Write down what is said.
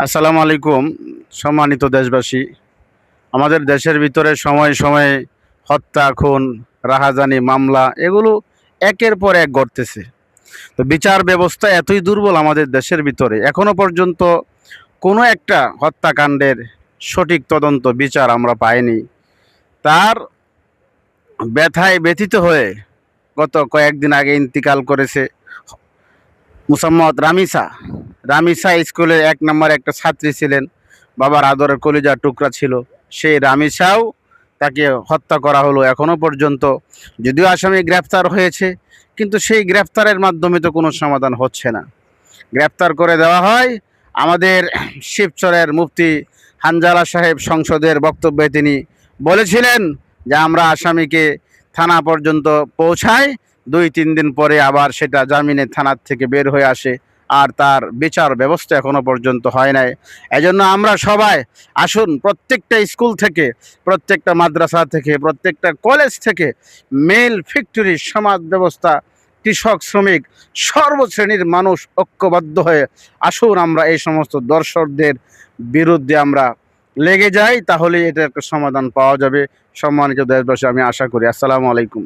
আসসালামু আলাইকুম। সম্মানিত দেশবাসী, আমাদের দেশের ভিতরে সময়ে সময়ে হত্যা, খুন, রাহাজানি, মামলা এগুলো একের পর এক ঘটতেছে। তো বিচার ব্যবস্থা এতই দুর্বল আমাদের দেশের ভিতরে, এখনো পর্যন্ত কোনো একটা হত্যাকাণ্ডের সঠিক তদন্ত বিচার আমরা পাইনি। তার ব্যথায় ব্যথিত হয়ে গত কয়েকদিন আগে ইন্তিকাল করেছে মুসাম্মদ রামিসা। রামিসা স্কুলের ১ নম্বর একটা ছাত্রী ছিলেন, বাবার আদরের কলিজার টুকরা ছিল। সেই রামিসাও তাকে হত্যা করা হলো এখনো পর্যন্ত। যদিও আসামি গ্রেফতার হয়েছে, কিন্তু সেই গ্রেফতারের মাধ্যমে তো কোনো সমাধান হচ্ছে না। গ্রেফতার করে দেওয়া হয়। আমাদের শিবচরের মুফতি হানজালা সাহেব সংসদের বক্তব্যে তিনি বলেছিলেন যে আমরা আসামিকে থানা পর্যন্ত পৌঁছাই, ২-৩ দিন পরে আবার সেটা জামিনে থানার থেকে বের হয়ে আসে, আর তার বিচার ব্যবস্থা এখনো পর্যন্ত হয় নাই। এজন্য আমরা সবাই আসুন, প্রত্যেকটা স্কুল থেকে, প্রত্যেকটা মাদ্রাসা থেকে, প্রত্যেকটা কলেজ থেকে, মিল, ফ্যাক্টরি, সমাজ ব্যবস্থা, কৃষক, শ্রমিক, সর্বশ্রেণীর মানুষ ঐক্যবদ্ধ হয়ে আসুন আমরা এই সমস্ত দর্শকদের বিরুদ্ধে আমরা লেগে যাই, তাহলে এটা একটা সমাধান পাওয়া যাবে। সম্মানিত দেশবাসী, আমি আশা করি। আসসালামু আলাইকুম।